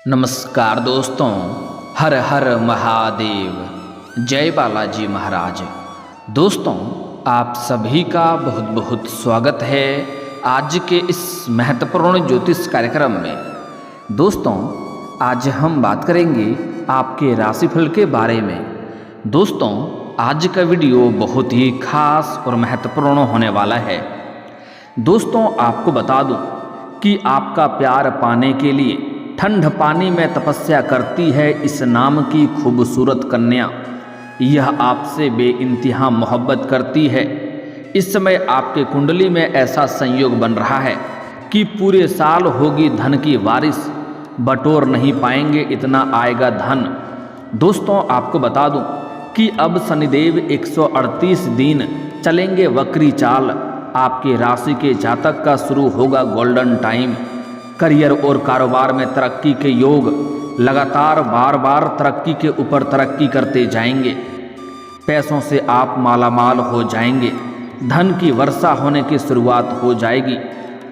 नमस्कार दोस्तों, हर हर महादेव, जय बालाजी महाराज। दोस्तों, आप सभी का बहुत बहुत स्वागत है आज के इस महत्वपूर्ण ज्योतिष कार्यक्रम में। दोस्तों, आज हम बात करेंगे आपके राशिफल के बारे में। दोस्तों, आज का वीडियो बहुत ही खास और महत्वपूर्ण होने वाला है। दोस्तों, आपको बता दूं कि आपका प्यार पाने के लिए ठंड पानी में तपस्या करती है इस नाम की खूबसूरत कन्या। यह आपसे बेइंतहा मोहब्बत करती है। इस समय आपके कुंडली में ऐसा संयोग बन रहा है कि पूरे साल होगी धन की बारिश, बटोर नहीं पाएंगे इतना आएगा धन। दोस्तों, आपको बता दूं कि अब शनिदेव 138 दिन चलेंगे वक्री चाल। आपके राशि के जातक का शुरू होगा गोल्डन टाइम। करियर और कारोबार में तरक्की के योग, लगातार बार बार तरक्की के ऊपर तरक्की करते जाएंगे। पैसों से आप मालामाल हो जाएंगे। धन की वर्षा होने की शुरुआत हो जाएगी।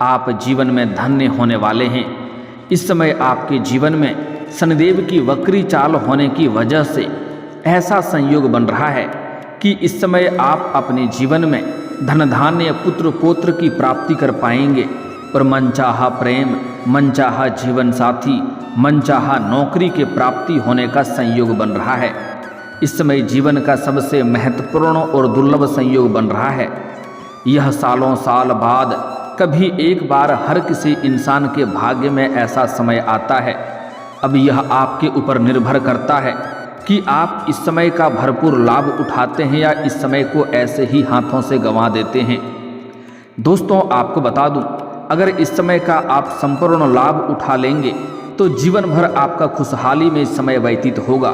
आप जीवन में धन्य होने वाले हैं। इस समय आपके जीवन में शनिदेव की वक्री चाल होने की वजह से ऐसा संयोग बन रहा है कि इस समय आप अपने जीवन में धन धान्य पुत्र पौत्र की प्राप्ति कर पाएंगे और मनचाहा प्रेम, मनचाहा जीवन साथी, मनचाहा नौकरी के प्राप्ति होने का संयोग बन रहा है। इस समय जीवन का सबसे महत्वपूर्ण और दुर्लभ संयोग बन रहा है। यह सालों साल बाद कभी एक बार हर किसी इंसान के भाग्य में ऐसा समय आता है। अब यह आपके ऊपर निर्भर करता है कि आप इस समय का भरपूर लाभ उठाते हैं या इस समय को ऐसे ही हाथों से गंवा देते हैं। दोस्तों, आपको बता दूं, अगर इस समय का आप संपूर्ण लाभ उठा लेंगे तो जीवन भर आपका खुशहाली में समय व्यतीत होगा,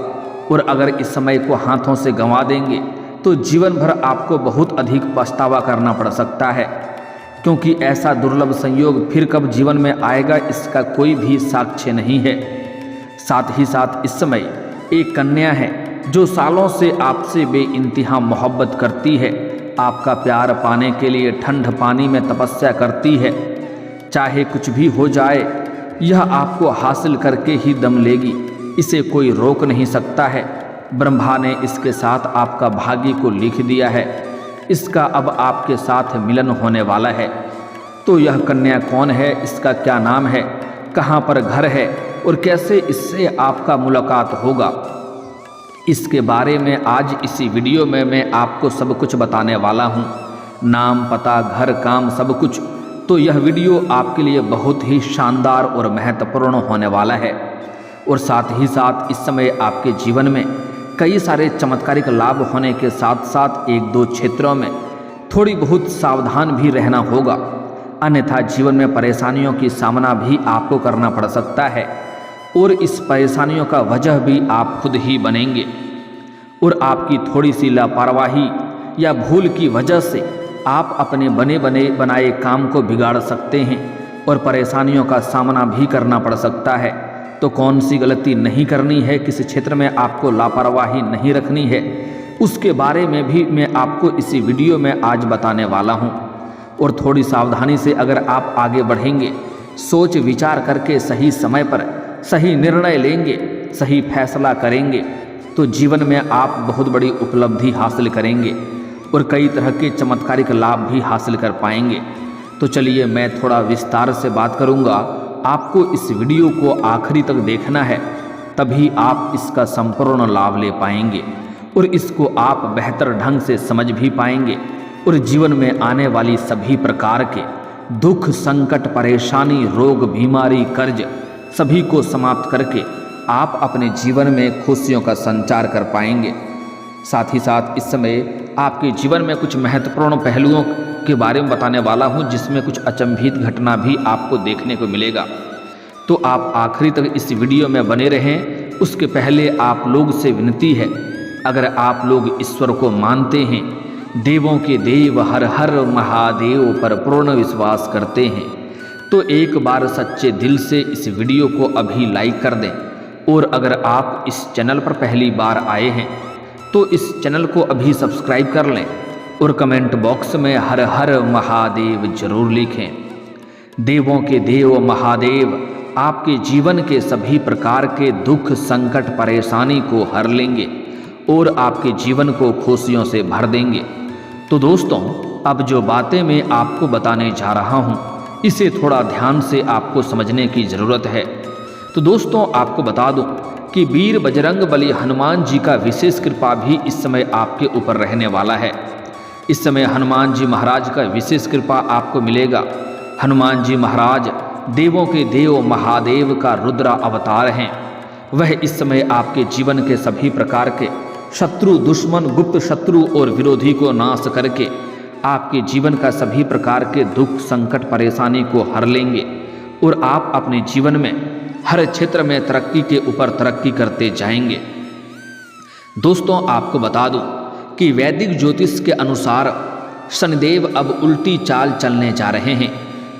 और अगर इस समय को हाथों से गंवा देंगे तो जीवन भर आपको बहुत अधिक पछतावा करना पड़ सकता है, क्योंकि ऐसा दुर्लभ संयोग फिर कब जीवन में आएगा इसका कोई भी साक्ष्य नहीं है। साथ ही साथ इस समय एक कन्या है जो सालों से आपसे बेइंतहा मोहब्बत करती है। आपका प्यार पाने के लिए ठंड पानी में तपस्या करती है। चाहे कुछ भी हो जाए, यह आपको हासिल करके ही दम लेगी। इसे कोई रोक नहीं सकता है। ब्रह्मा ने इसके साथ आपका भाग्य को लिख दिया है। इसका अब आपके साथ मिलन होने वाला है। तो यह कन्या कौन है, इसका क्या नाम है, कहाँ पर घर है और कैसे इससे आपका मुलाकात होगा, इसके बारे में आज इसी वीडियो में मैं आपको सब कुछ बताने वाला हूँ। नाम, पता, घर, काम, सब कुछ। तो यह वीडियो आपके लिए बहुत ही शानदार और महत्वपूर्ण होने वाला है। और साथ ही साथ इस समय आपके जीवन में कई सारे चमत्कारिक लाभ होने के साथ साथ एक दो क्षेत्रों में थोड़ी बहुत सावधान भी रहना होगा, अन्यथा जीवन में परेशानियों की सामना भी आपको करना पड़ सकता है। और इस परेशानियों का वजह भी आप खुद ही बनेंगे, और आपकी थोड़ी सी लापरवाही या भूल की वजह से आप अपने बने बनाए काम को बिगाड़ सकते हैं और परेशानियों का सामना भी करना पड़ सकता है। तो कौन सी गलती नहीं करनी है, किस क्षेत्र में आपको लापरवाही नहीं रखनी है, उसके बारे में भी मैं आपको इसी वीडियो में आज बताने वाला हूं। और थोड़ी सावधानी से अगर आप आगे बढ़ेंगे, सोच विचार करके सही समय पर सही निर्णय लेंगे, सही फैसला करेंगे, तो जीवन में आप बहुत बड़ी उपलब्धि हासिल करेंगे और कई तरह के चमत्कारिक लाभ भी हासिल कर पाएंगे। तो चलिए, मैं थोड़ा विस्तार से बात करूंगा। आपको इस वीडियो को आखिरी तक देखना है, तभी आप इसका संपूर्ण लाभ ले पाएंगे और इसको आप बेहतर ढंग से समझ भी पाएंगे और जीवन में आने वाली सभी प्रकार के दुख, संकट, परेशानी, रोग, बीमारी, कर्ज सभी को समाप्त करके आप अपने जीवन में खुशियों का संचार कर पाएंगे। साथ ही साथ इस समय आपके जीवन में कुछ महत्वपूर्ण पहलुओं के बारे में बताने वाला हूं, जिसमें कुछ अचंभित घटना भी आपको देखने को मिलेगा। तो आप आखिरी तक इस वीडियो में बने रहें। उसके पहले आप लोग से विनती है, अगर आप लोग ईश्वर को मानते हैं, देवों के देव हर हर महादेव पर पूर्ण विश्वास करते हैं, तो एक बार सच्चे दिल से इस वीडियो को अभी लाइक कर दें। और अगर आप इस चैनल पर पहली बार आए हैं तो इस चैनल को अभी सब्सक्राइब कर लें और कमेंट बॉक्स में हर हर महादेव जरूर लिखें। देवों के देव महादेव आपके जीवन के सभी प्रकार के दुख, संकट, परेशानी को हर लेंगे और आपके जीवन को खुशियों से भर देंगे। तो दोस्तों, अब जो बातें मैं आपको बताने जा रहा हूँ, इसे थोड़ा ध्यान से आपको समझने की ज़रूरत है। तो दोस्तों, आपको बता दूं कि वीर बजरंग बली हनुमान जी का विशेष कृपा भी इस समय आपके ऊपर रहने वाला है। इस समय हनुमान जी महाराज का विशेष कृपा आपको मिलेगा। हनुमान जी महाराज देवों के देव महादेव का रुद्रा अवतार हैं। वह इस समय आपके जीवन के सभी प्रकार के शत्रु, दुश्मन, गुप्त शत्रु और विरोधी को नाश करके आपके जीवन का सभी प्रकार के दुख, संकट, परेशानी को हर लेंगे और आप अपने जीवन में हर क्षेत्र में तरक्की के ऊपर तरक्की करते जाएंगे। दोस्तों, आपको बता दूं कि वैदिक ज्योतिष के अनुसार शनिदेव अब उल्टी चाल चलने जा रहे हैं,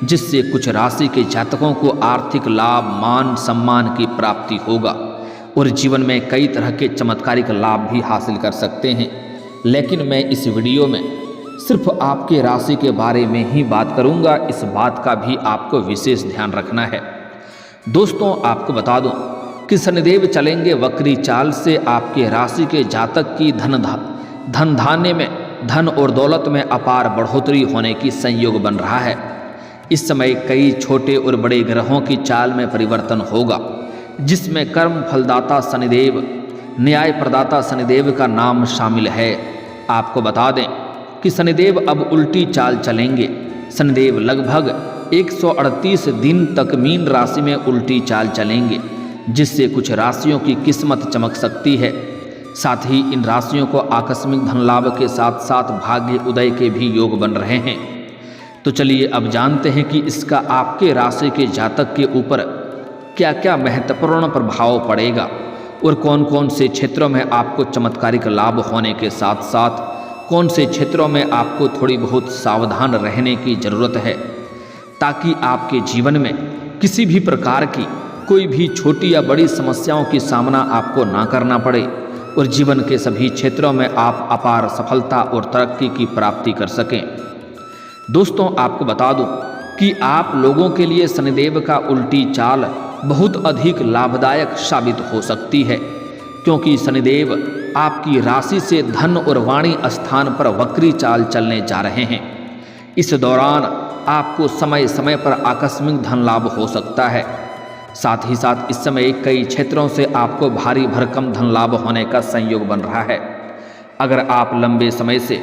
जिससे कुछ राशि के जातकों को आर्थिक लाभ, मान सम्मान की प्राप्ति होगा और जीवन में कई तरह के चमत्कारिक लाभ भी हासिल कर सकते हैं। लेकिन मैं इस वीडियो में सिर्फ आपके राशि के बारे में ही बात करूंगा। इस बात का भी आपको विशेष ध्यान रखना है। दोस्तों, आपको बता दूं कि शनिदेव चलेंगे वक्री चाल से आपके राशि के जातक की धन धान्य में, धन और दौलत में अपार बढ़ोतरी होने की संयोग बन रहा है। इस समय कई छोटे और बड़े ग्रहों की चाल में परिवर्तन होगा, जिसमें कर्म फलदाता शनिदेव, न्याय प्रदाता शनिदेव का नाम शामिल है। आपको बता दें कि शनिदेव अब उल्टी चाल चलेंगे। शनिदेव लगभग 138 दिन तक मीन राशि में उल्टी चाल चलेंगे, जिससे कुछ राशियों की किस्मत चमक सकती है। साथ ही इन राशियों को आकस्मिक धन लाभ के साथ साथ भाग्य उदय के भी योग बन रहे हैं। तो चलिए अब जानते हैं कि इसका आपके राशि के जातक के ऊपर क्या क्या महत्वपूर्ण प्रभाव पड़ेगा और कौन कौन से क्षेत्रों में आपको चमत्कारिक लाभ होने के साथ साथ कौन से क्षेत्रों में आपको थोड़ी बहुत सावधान रहने की ज़रूरत है, ताकि आपके जीवन में किसी भी प्रकार की कोई भी छोटी या बड़ी समस्याओं की सामना आपको ना करना पड़े और जीवन के सभी क्षेत्रों में आप अपार सफलता और तरक्की की प्राप्ति कर सकें। दोस्तों, आपको बता दूं कि आप लोगों के लिए शनिदेव का उल्टी चाल बहुत अधिक लाभदायक साबित हो सकती है, क्योंकि शनिदेव आपकी राशि से धन और वाणी स्थान पर वक्री चाल चलने जा रहे हैं। इस दौरान आपको समय समय पर आकस्मिक धन लाभ हो सकता है। साथ ही साथ इस समय कई क्षेत्रों से आपको भारी भरकम धन लाभ होने का संयोग बन रहा है। अगर आप लंबे समय से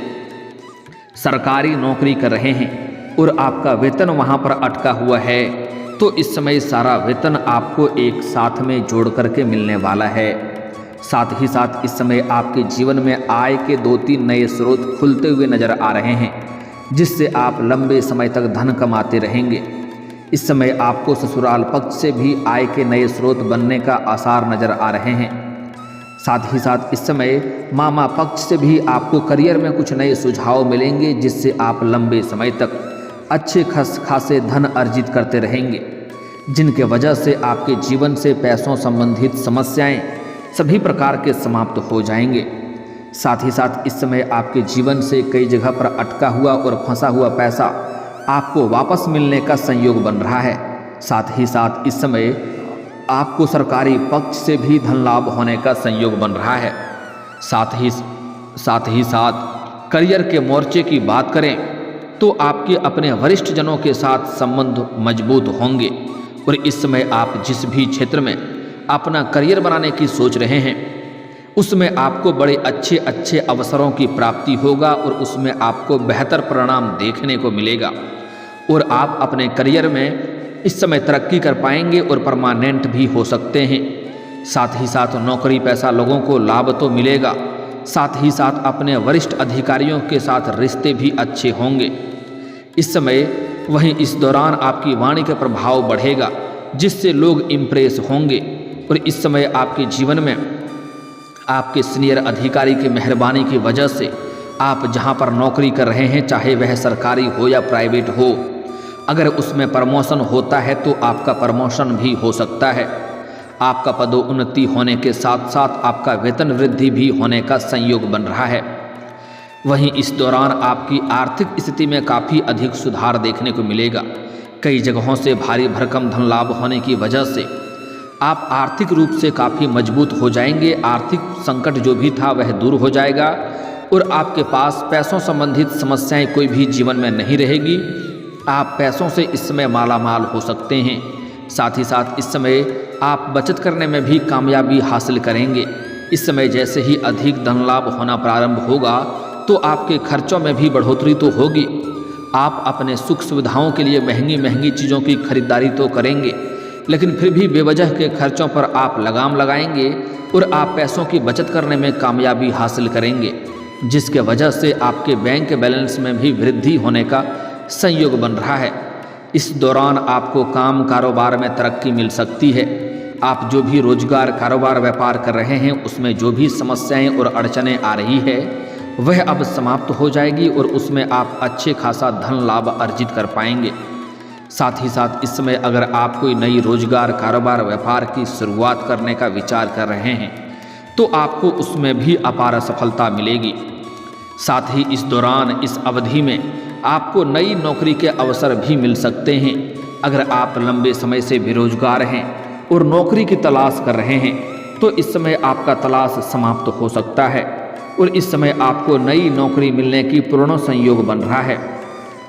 सरकारी नौकरी कर रहे हैं और आपका वेतन वहां पर अटका हुआ है, तो इस समय सारा वेतन आपको एक साथ में जोड़ करके मिलने वाला है। साथ ही साथ इस समय आपके जीवन में आय के 2-3 नए स्रोत खुलते हुए नजर आ रहे हैं, जिससे आप लंबे समय तक धन कमाते रहेंगे। इस समय आपको ससुराल पक्ष से भी आय के नए स्रोत बनने का आसार नजर आ रहे हैं। साथ ही साथ इस समय मामा पक्ष से भी आपको करियर में कुछ नए सुझाव मिलेंगे, जिससे आप लंबे समय तक अच्छे खासे धन अर्जित करते रहेंगे, जिनके वजह से आपके जीवन से पैसों संबंधित समस्याएं सभी प्रकार के समाप्त हो जाएंगे। साथ ही साथ इस समय आपके जीवन से कई जगह पर अटका हुआ और फंसा हुआ पैसा आपको वापस मिलने का संयोग बन रहा है। साथ ही साथ इस समय आपको सरकारी पक्ष से भी धन लाभ होने का संयोग बन रहा है। साथ ही साथ करियर के मोर्चे की बात करें तो आपके अपने वरिष्ठ जनों के साथ संबंध मजबूत होंगे और इस समय आप जिस भी क्षेत्र में अपना करियर बनाने की सोच रहे हैं, उसमें आपको बड़े अच्छे अवसरों की प्राप्ति होगा और उसमें आपको बेहतर परिणाम देखने को मिलेगा और आप अपने करियर में इस समय तरक्की कर पाएंगे और परमानेंट भी हो सकते हैं। साथ ही साथ नौकरी पैसा लोगों को लाभ तो मिलेगा, साथ ही साथ अपने वरिष्ठ अधिकारियों के साथ रिश्ते भी अच्छे होंगे इस समय। वहीं इस दौरान आपकी वाणी का प्रभाव बढ़ेगा, जिससे लोग इम्प्रेस होंगे और इस समय आपके जीवन में आपके सीनियर अधिकारी की मेहरबानी की वजह से आप जहां पर नौकरी कर रहे हैं, चाहे वह सरकारी हो या प्राइवेट हो, अगर उसमें प्रमोशन होता है तो आपका प्रमोशन भी हो सकता है। आपका पदोन्नति होने के साथ साथ आपका वेतन वृद्धि भी होने का संयोग बन रहा है। वहीं इस दौरान आपकी आर्थिक स्थिति में काफ़ी अधिक सुधार देखने को मिलेगा, कई जगहों से भारी भरकम धन लाभ होने की वजह से आप आर्थिक रूप से काफ़ी मजबूत हो जाएंगे। आर्थिक संकट जो भी था वह दूर हो जाएगा और आपके पास पैसों संबंधित समस्याएं कोई भी जीवन में नहीं रहेगी। आप पैसों से इस समय मालामाल हो सकते हैं। साथ ही साथ इस समय आप बचत करने में भी कामयाबी हासिल करेंगे। इस समय जैसे ही अधिक धन लाभ होना प्रारंभ होगा तो आपके खर्चों में भी बढ़ोतरी तो होगी। आप अपने सुख सुविधाओं के लिए महंगी महंगी चीज़ों की खरीदारी तो करेंगे, लेकिन फिर भी बेवजह के खर्चों पर आप लगाम लगाएंगे और आप पैसों की बचत करने में कामयाबी हासिल करेंगे, जिसके वजह से आपके बैंक बैलेंस में भी वृद्धि होने का संयोग बन रहा है। इस दौरान आपको काम कारोबार में तरक्की मिल सकती है। आप जो भी रोजगार कारोबार व्यापार कर रहे हैं उसमें जो भी समस्याएं और अड़चनें आ रही है वह अब समाप्त हो जाएगी और उसमें आप अच्छे खासा धन लाभ अर्जित कर पाएंगे। साथ ही साथ इस समय अगर आप कोई नई रोजगार कारोबार व्यापार की शुरुआत करने का विचार कर रहे हैं तो आपको उसमें भी अपार सफलता मिलेगी। साथ ही इस दौरान इस अवधि में आपको नई नौकरी के अवसर भी मिल सकते हैं। अगर आप लंबे समय से बेरोजगार हैं और नौकरी की तलाश कर रहे हैं तो इस समय आपका तलाश समाप्त हो सकता है और इस समय आपको नई नौकरी मिलने की पूर्ण संयोग बन रहा है।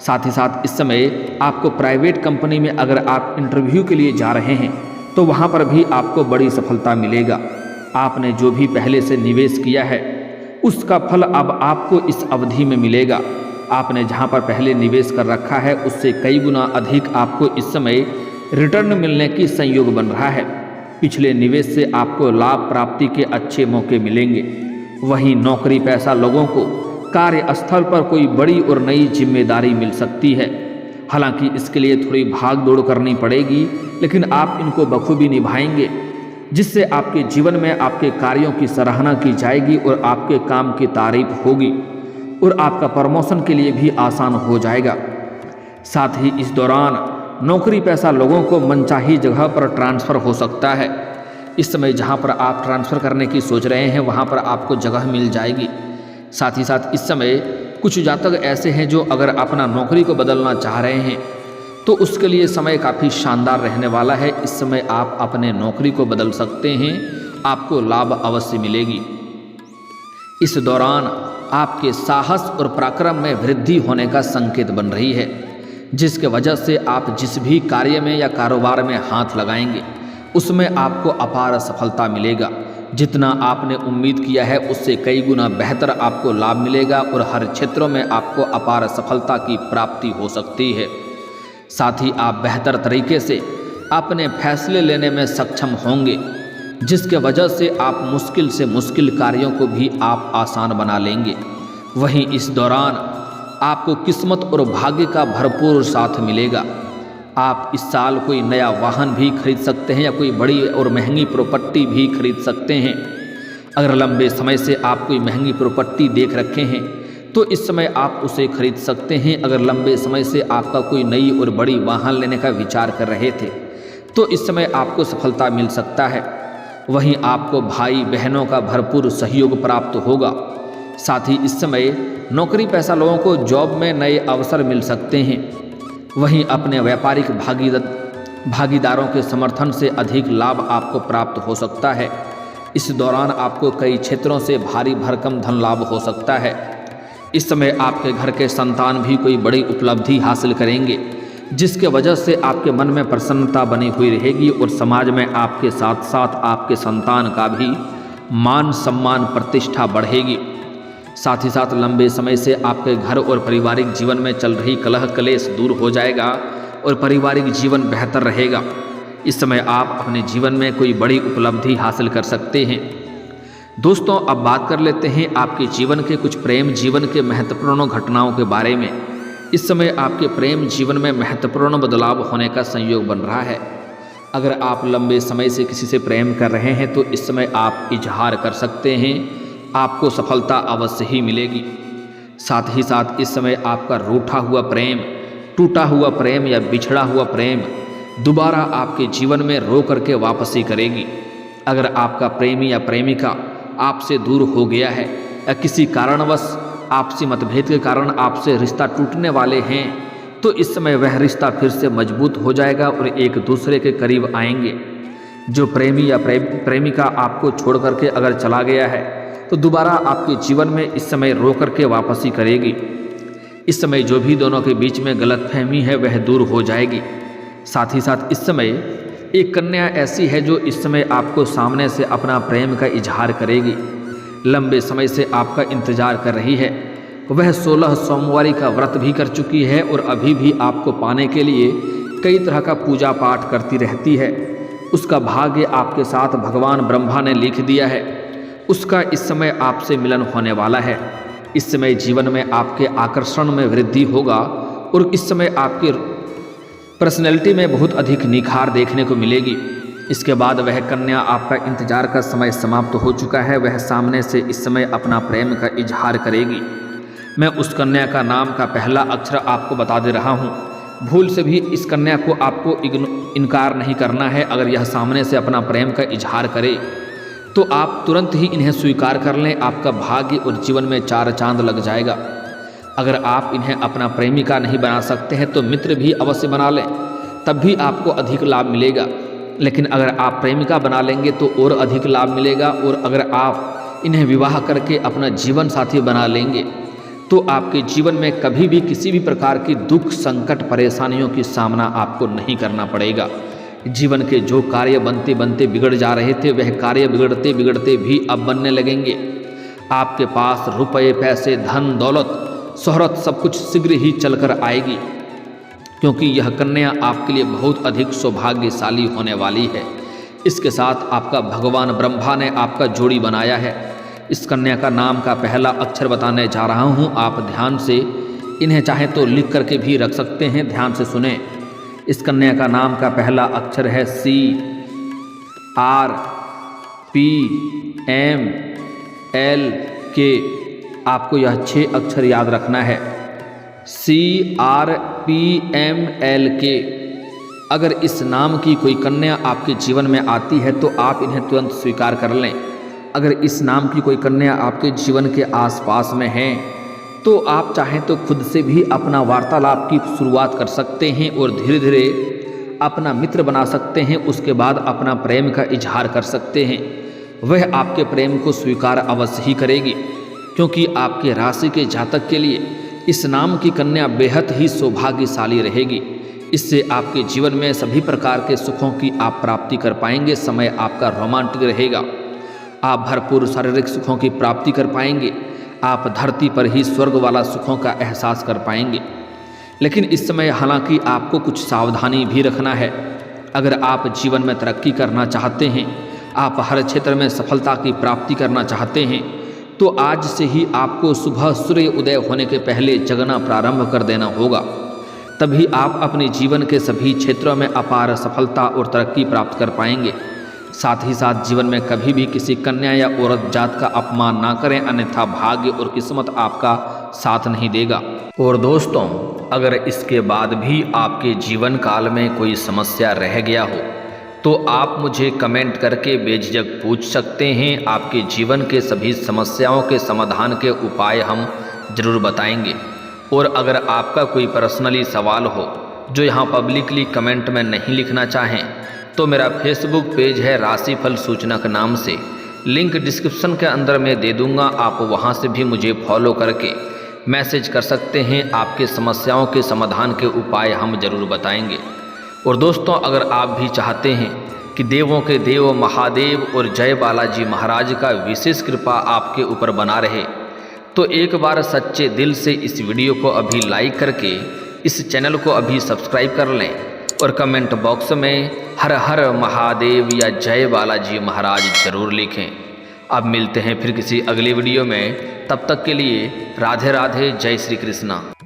साथ ही साथ इस समय आपको प्राइवेट कंपनी में अगर आप इंटरव्यू के लिए जा रहे हैं तो वहाँ पर भी आपको बड़ी सफलता मिलेगा। आपने जो भी पहले से निवेश किया है उसका फल अब आपको इस अवधि में मिलेगा। आपने जहाँ पर पहले निवेश कर रखा है उससे कई गुना अधिक आपको इस समय रिटर्न मिलने की संयोग बन रहा है। पिछले निवेश से आपको लाभ प्राप्ति के अच्छे मौके मिलेंगे। वहीं नौकरी पेशा लोगों को कार्यस्थल पर कोई बड़ी और नई जिम्मेदारी मिल सकती है। हालांकि इसके लिए थोड़ी भाग दौड़ करनी पड़ेगी, लेकिन आप इनको बखूबी निभाएंगे, जिससे आपके जीवन में आपके कार्यों की सराहना की जाएगी और आपके काम की तारीफ होगी और आपका प्रमोशन के लिए भी आसान हो जाएगा। साथ ही इस दौरान नौकरी पेशा लोगों को मनचाही जगह पर ट्रांसफ़र हो सकता है। इस समय जहां पर आप ट्रांसफ़र करने की सोच रहे हैं वहां पर आपको जगह मिल जाएगी। साथ ही साथ इस समय कुछ जातक ऐसे हैं जो अगर अपना नौकरी को बदलना चाह रहे हैं तो उसके लिए समय काफ़ी शानदार रहने वाला है। इस समय आप अपने नौकरी को बदल सकते हैं, आपको लाभ अवश्य मिलेगी। इस दौरान आपके साहस और पराक्रम में वृद्धि होने का संकेत बन रही है, जिसके वजह से आप जिस भी कार्य में या कारोबार में हाथ लगाएंगे उसमें आपको अपार सफलता मिलेगा। जितना आपने उम्मीद किया है उससे कई गुना बेहतर आपको लाभ मिलेगा और हर क्षेत्रों में आपको अपार सफलता की प्राप्ति हो सकती है। साथ ही आप बेहतर तरीके से अपने फैसले लेने में सक्षम होंगे, जिसके वजह से आप मुश्किल से मुश्किल कार्यों को भी आप आसान बना लेंगे। वहीं इस दौरान आपको किस्मत और भाग्य का भरपूर साथ मिलेगा। आप इस साल कोई नया वाहन भी खरीद सकते हैं या कोई बड़ी और महंगी प्रॉपर्टी भी खरीद सकते हैं। अगर लंबे समय से आप कोई महंगी प्रॉपर्टी देख रखे हैं तो इस समय आप उसे खरीद सकते हैं। अगर लंबे समय से आपका कोई नई और बड़ी वाहन लेने का विचार कर रहे थे तो इस समय आपको सफलता मिल सकता है। वहीं आपको भाई बहनों का भरपूर सहयोग प्राप्त होगा। साथ ही इस समय नौकरी पेशा लोगों को जॉब में नए अवसर मिल सकते हैं। वहीं अपने व्यापारिक भागीदारों के समर्थन से अधिक लाभ आपको प्राप्त हो सकता है। इस दौरान आपको कई क्षेत्रों से भारी भरकम धन लाभ हो सकता है। इस समय आपके घर के संतान भी कोई बड़ी उपलब्धि हासिल करेंगे, जिसके वजह से आपके मन में प्रसन्नता बनी हुई रहेगी और समाज में आपके साथ साथ आपके संतान का भी मान सम्मान प्रतिष्ठा बढ़ेगी। साथ ही साथ लंबे समय से आपके घर और पारिवारिक जीवन में चल रही कलह कलेश दूर हो जाएगा और पारिवारिक जीवन बेहतर रहेगा। इस समय आप अपने जीवन में कोई बड़ी उपलब्धि हासिल कर सकते हैं। दोस्तों, अब बात कर लेते हैं आपके जीवन के कुछ प्रेम जीवन के महत्वपूर्ण घटनाओं के बारे में। इस समय आपके प्रेम जीवन में महत्वपूर्ण बदलाव होने का संयोग बन रहा है। अगर आप लंबे समय से किसी से प्रेम कर रहे हैं तो इस समय आप इजहार कर सकते हैं, आपको सफलता अवश्य ही मिलेगी। साथ ही साथ इस समय आपका रूठा हुआ प्रेम, टूटा हुआ प्रेम या बिछड़ा हुआ प्रेम दोबारा आपके जीवन में रो करके वापसी करेगी। अगर आपका प्रेमी या प्रेमिका आपसे दूर हो गया है या किसी कारणवश आपसी मतभेद के कारण आपसे रिश्ता टूटने वाले हैं तो इस समय वह रिश्ता फिर से मजबूत हो जाएगा और एक दूसरे के करीब आएंगे। जो प्रेमी या प्रेमिका आपको छोड़ करके अगर चला गया है तो दोबारा आपके जीवन में इस समय रो करके वापसी करेगी। इस समय जो भी दोनों के बीच में गलतफहमी है वह दूर हो जाएगी। साथ ही साथ इस समय एक कन्या ऐसी है जो इस समय आपको सामने से अपना प्रेम का इजहार करेगी। लंबे समय से आपका इंतजार कर रही है। वह 16 सोमवारी का व्रत भी कर चुकी है और अभी भी आपको पाने के लिए कई तरह का पूजा पाठ करती रहती है। उसका भाग्य आपके साथ भगवान ब्रह्मा ने लिख दिया है। उसका इस समय आपसे मिलन होने वाला है। इस समय जीवन में आपके आकर्षण में वृद्धि होगा और इस समय आपके पर्सनैलिटी में बहुत अधिक निखार देखने को मिलेगी। इसके बाद वह कन्या, आपका इंतजार का समय समाप्त हो चुका है, वह सामने से इस समय अपना प्रेम का इजहार करेगी। मैं उस कन्या का नाम का पहला अक्षर आपको बता दे रहा हूँ। भूल से भी इस कन्या को आपको इनकार नहीं करना है। अगर यह सामने से अपना प्रेम का इजहार करे तो आप तुरंत ही इन्हें स्वीकार कर लें। आपका भाग्य और जीवन में 4 चांद लग जाएगा। अगर आप इन्हें अपना प्रेमिका नहीं बना सकते हैं तो मित्र भी अवश्य बना लें, तब भी आपको अधिक लाभ मिलेगा। लेकिन अगर आप प्रेमिका बना लेंगे तो और अधिक लाभ मिलेगा। और अगर आप इन्हें विवाह करके अपना जीवन साथी बना लेंगे तो आपके जीवन में कभी भी किसी भी प्रकार की दुख, संकट, परेशानियों की सामना आपको नहीं करना पड़ेगा। जीवन के जो कार्य बनते बनते बिगड़ जा रहे थे वह कार्य बिगड़ते बिगड़ते भी अब बनने लगेंगे। आपके पास रुपए, पैसे, धन, दौलत, शोहरत सब कुछ शीघ्र ही चलकर आएगी, क्योंकि यह कन्या आपके लिए बहुत अधिक सौभाग्यशाली होने वाली है। इसके साथ आपका भगवान ब्रह्मा ने आपका जोड़ी बनाया है। इस कन्या का नाम का पहला अक्षर बताने जा रहा हूँ। आप ध्यान से इन्हें चाहे तो लिख करके भी रख सकते हैं। ध्यान से सुने। इस कन्या का नाम का पहला अक्षर है CRPM LK। आपको यह 6 अक्षर याद रखना है। CRPM LK। अगर इस नाम की कोई कन्या आपके जीवन में आती है तो आप इन्हें तुरंत स्वीकार कर लें। अगर इस नाम की कोई कन्या आपके जीवन के आसपास में है तो आप चाहें तो खुद से भी अपना वार्तालाप की शुरुआत कर सकते हैं और धीरे धीरे अपना मित्र बना सकते हैं। उसके बाद अपना प्रेम का इजहार कर सकते हैं। वह आपके प्रेम को स्वीकार अवश्य ही करेगी, क्योंकि आपके राशि के जातक के लिए इस नाम की कन्या बेहद ही सौभाग्यशाली रहेगी। इससे आपके जीवन में सभी प्रकार के सुखों की आप प्राप्ति कर पाएंगे। समय आपका रोमांटिक रहेगा। आप भरपूर शारीरिक सुखों की प्राप्ति कर पाएंगे। आप धरती पर ही स्वर्ग वाला सुखों का एहसास कर पाएंगे। लेकिन इस समय हालांकि आपको कुछ सावधानी भी रखना है। अगर आप जीवन में तरक्की करना चाहते हैं, आप हर क्षेत्र में सफलता की प्राप्ति करना चाहते हैं, तो आज से ही आपको सुबह सूर्य उदय होने के पहले जगना प्रारंभ कर देना होगा। तभी आप अपने जीवन के सभी क्षेत्रों में अपार सफलता और तरक्की प्राप्त कर पाएंगे। साथ ही साथ जीवन में कभी भी किसी कन्या या औरत जात का अपमान ना करें, अन्यथा भाग्य और किस्मत आपका साथ नहीं देगा। और दोस्तों, अगर इसके बाद भी आपके जीवन काल में कोई समस्या रह गया हो तो आप मुझे कमेंट करके बेझिझक पूछ सकते हैं। आपके जीवन के सभी समस्याओं के समाधान के उपाय हम जरूर बताएंगे। और अगर आपका कोई पर्सनली सवाल हो जो यहाँ पब्लिकली कमेंट में नहीं लिखना चाहें तो मेरा फेसबुक पेज है राशिफल सूचना के नाम से, लिंक डिस्क्रिप्शन के अंदर मैं दे दूंगा। आप वहां से भी मुझे फॉलो करके मैसेज कर सकते हैं। आपके समस्याओं के समाधान के उपाय हम जरूर बताएंगे। और दोस्तों, अगर आप भी चाहते हैं कि देवों के देव महादेव और जय बालाजी महाराज का विशेष कृपा आपके ऊपर बना रहे, तो एक बार सच्चे दिल से इस वीडियो को अभी लाइक करके इस चैनल को अभी सब्सक्राइब कर लें और कमेंट बॉक्स में हर हर महादेव या जय बालाजी महाराज जरूर लिखें। अब मिलते हैं फिर किसी अगली वीडियो में। तब तक के लिए राधे राधे, जय श्री कृष्णा।